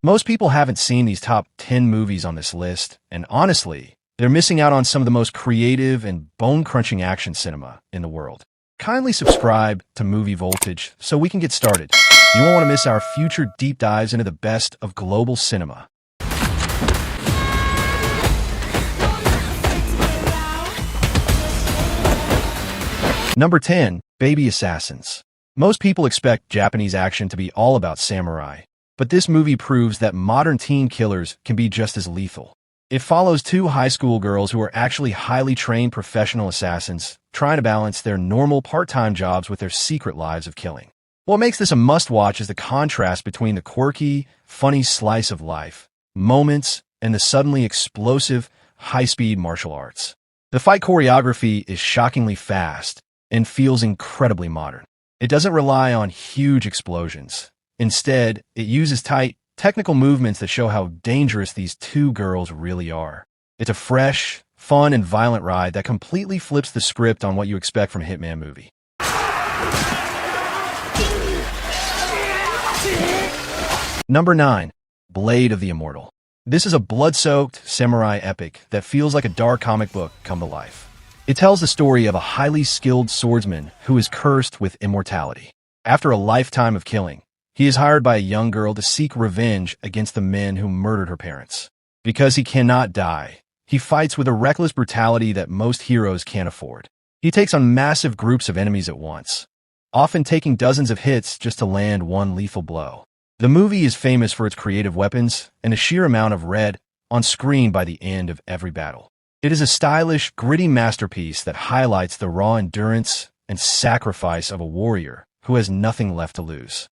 Most people haven't seen these top 10 movies on this list, and honestly, they're missing out on some of the most creative and bone-crunching action cinema in the world. Kindly subscribe to Movie Voltage so we can get started. You won't want to miss our future deep dives into the best of global cinema. Number 10. Baby Assassins. Most people expect Japanese action to be all about samurai, but this movie proves that modern teen killers can be just as lethal. It follows two high school girls who are actually highly trained professional assassins trying to balance their normal part-time jobs with their secret lives of killing. What makes this a must-watch is the contrast between the quirky, funny slice of life moments and the suddenly explosive, high-speed martial arts. The fight choreography is shockingly fast and feels incredibly modern. It doesn't rely on huge explosions. Instead, it uses tight, technical movements that show how dangerous these two girls really are. It's a fresh, fun, and violent ride that completely flips the script on what you expect from a Hitman movie. Number 9. Blade of the Immortal. This is a blood-soaked samurai epic that feels like a dark comic book come to life. It tells the story of a highly skilled swordsman who is cursed with immortality. After a lifetime of killing, he is hired by a young girl to seek revenge against the men who murdered her parents. Because he cannot die, he fights with a reckless brutality that most heroes can't afford. He takes on massive groups of enemies at once, often taking dozens of hits just to land one lethal blow. The movie is famous for its creative weapons and the sheer amount of red on screen by the end of every battle. It is a stylish, gritty masterpiece that highlights the raw endurance and sacrifice of a warrior who has nothing left to lose.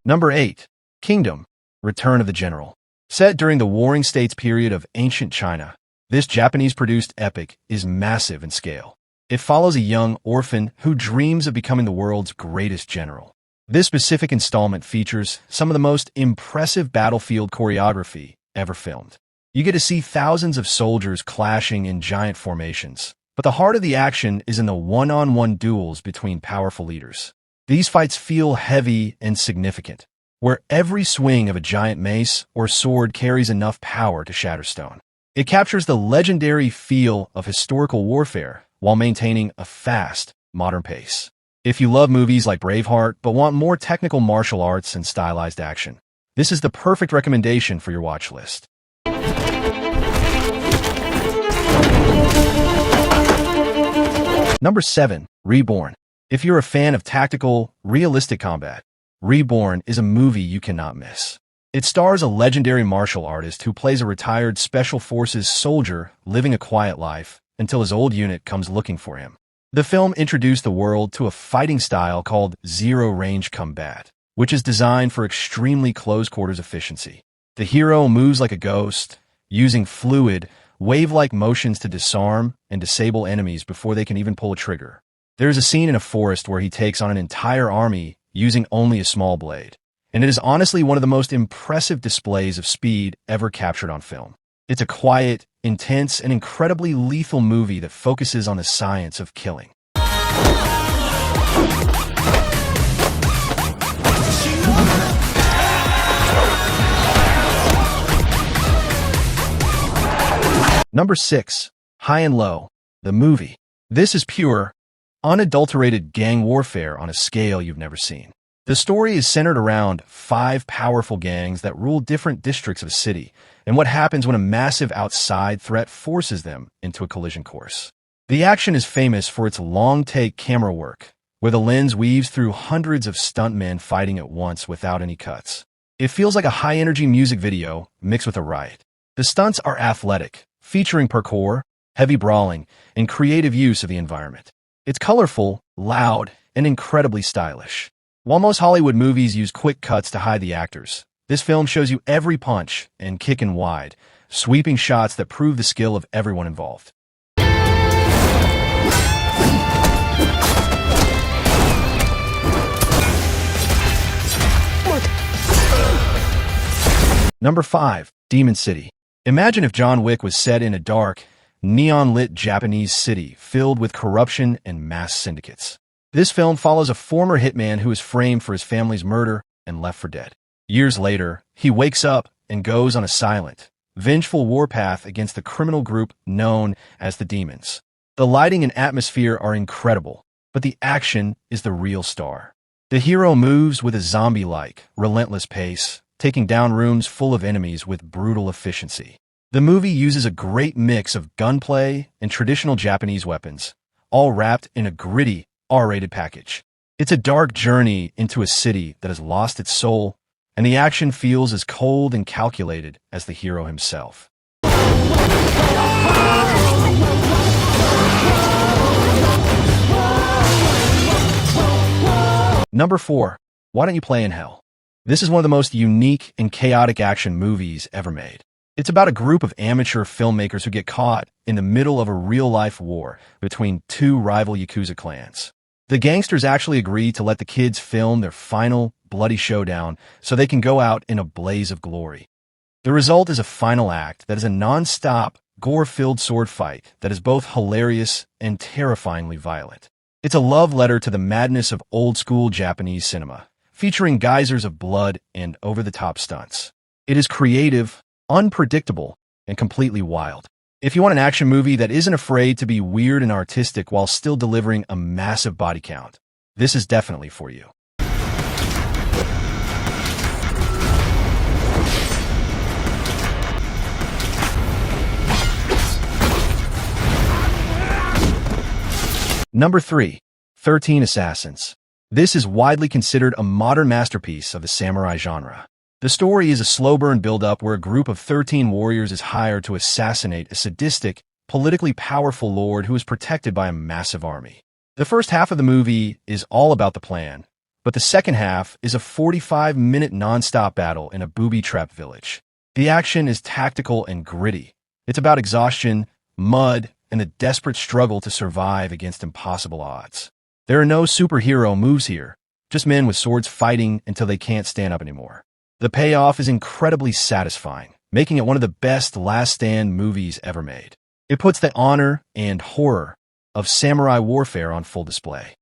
Number 8. Kingdom, Return of the General. Set during the Warring States period of ancient China, this Japanese-produced epic is massive in scale. It follows a young orphan who dreams of becoming the world's greatest general. This specific installment features some of the most impressive battlefield choreography ever filmed. You get to see thousands of soldiers clashing in giant formations, but the heart of the action is in the one-on-one duels between powerful leaders. These fights feel heavy and significant, where every swing of a giant mace or sword carries enough power to shatter stone. It captures the legendary feel of historical warfare while maintaining a fast, modern pace. If you love movies like Braveheart but want more technical martial arts and stylized action, this is the perfect recommendation for your watch list. Number 7. Reborn. If you're a fan of tactical, realistic combat, Reborn is a movie you cannot miss. It stars a legendary martial artist who plays a retired Special Forces soldier living a quiet life until his old unit comes looking for him. The film introduced the world to a fighting style called zero-range combat, which is designed for extremely close-quarters efficiency. The hero moves like a ghost, using fluid, wave-like motions to disarm and disable enemies before they can even pull a trigger. There's a scene in a forest where he takes on an entire army using only a small blade, and it is honestly one of the most impressive displays of speed ever captured on film. It's a quiet, intense, and incredibly lethal movie that focuses on the science of killing. Number 6. High and Low, the movie. This is pure, unadulterated gang warfare on a scale you've never seen. The story is centered around 5 powerful gangs that rule different districts of a city, and what happens when a massive outside threat forces them into a collision course. The action is famous for its long-take camera work, where the lens weaves through hundreds of stuntmen fighting at once without any cuts. It feels like a high-energy music video mixed with a riot. The stunts are athletic, featuring parkour, heavy brawling, and creative use of the environment. It's colorful, loud, and incredibly stylish. While most Hollywood movies use quick cuts to hide the actors, this film shows you every punch and kick in wide, sweeping shots that prove the skill of everyone involved. Number 5. Demon City. Imagine if John Wick was set in a dark, neon-lit Japanese city filled with corruption and mass syndicates. This film follows a former hitman who is framed for his family's murder and left for dead. Years later, he wakes up and goes on a silent, vengeful warpath against the criminal group known as the Demons. The lighting and atmosphere are incredible, but the action is the real star. The hero moves with a zombie-like, relentless pace, taking down rooms full of enemies with brutal efficiency. The movie uses a great mix of gunplay and traditional Japanese weapons, all wrapped in a gritty, R-rated package. It's a dark journey into a city that has lost its soul, and the action feels as cold and calculated as the hero himself. Number 4. Why Don't You Play in Hell? This is one of the most unique and chaotic action movies ever made. It's about a group of amateur filmmakers who get caught in the middle of a real-life war between two rival Yakuza clans. The gangsters actually agree to let the kids film their final, bloody showdown so they can go out in a blaze of glory. The result is a final act that is a non-stop, gore-filled sword fight that is both hilarious and terrifyingly violent. It's a love letter to the madness of old-school Japanese cinema, featuring geysers of blood and over-the-top stunts. It is creative, unpredictable, and completely wild. If you want an action movie that isn't afraid to be weird and artistic while still delivering a massive body count, this is definitely for you. Number 3. 13 Assassins. This is widely considered a modern masterpiece of the samurai genre. The story is a slow-burn build-up where a group of 13 warriors is hired to assassinate a sadistic, politically powerful lord who is protected by a massive army. The first half of the movie is all about the plan, but the second half is a 45-minute non-stop battle in a booby-trapped village. The action is tactical and gritty. It's about exhaustion, mud, and the desperate struggle to survive against impossible odds. There are no superhero moves here, just men with swords fighting until they can't stand up anymore. The payoff is incredibly satisfying, making it one of the best last stand movies ever made. It puts the honor and horror of samurai warfare on full display.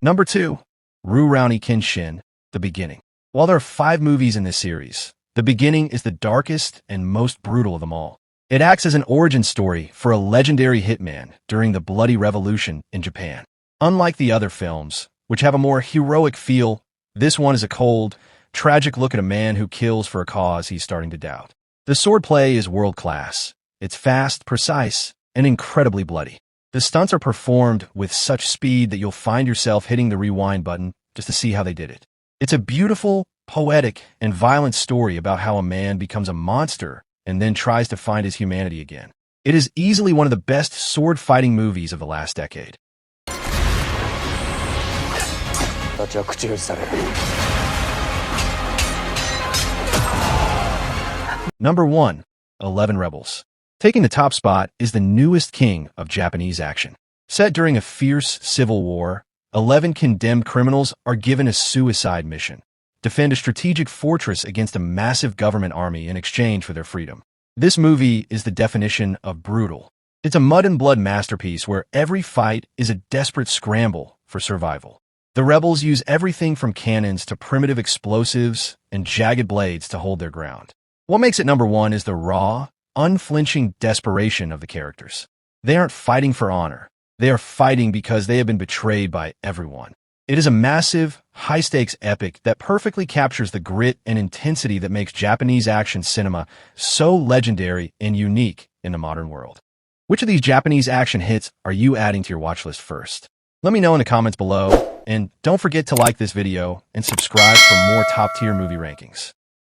Number 2. Rurouni Kenshin, The Beginning. While there are 5 movies in this series, The Beginning is the darkest and most brutal of them all. It acts as an origin story for a legendary hitman during the Bloody Revolution in Japan. Unlike the other films, which have a more heroic feel, this one is a cold, tragic look at a man who kills for a cause he's starting to doubt. The swordplay is world-class. It's fast, precise, and incredibly bloody. The stunts are performed with such speed that you'll find yourself hitting the rewind button just to see how they did it. It's a beautiful, poetic, and violent story about how a man becomes a monster and then tries to find his humanity again. It is easily one of the best sword-fighting movies of the last decade. Number 1. 11 Rebels. Taking the top spot is the newest king of Japanese action. Set during a fierce civil war, 11 condemned criminals are given a suicide mission: defend a strategic fortress against a massive government army in exchange for their freedom. This movie is the definition of brutal. It's a mud and blood masterpiece where every fight is a desperate scramble for survival. The rebels use everything from cannons to primitive explosives and jagged blades to hold their ground. What makes it number 1 is the raw, unflinching desperation of the characters. They aren't fighting for honor. They are fighting because they have been betrayed by everyone. It is a massive, high-stakes epic that perfectly captures the grit and intensity that makes Japanese action cinema so legendary and unique in the modern world. Which of these Japanese action hits are you adding to your watch list first? Let me know in the comments below, and don't forget to like this video and subscribe for more top-tier movie rankings.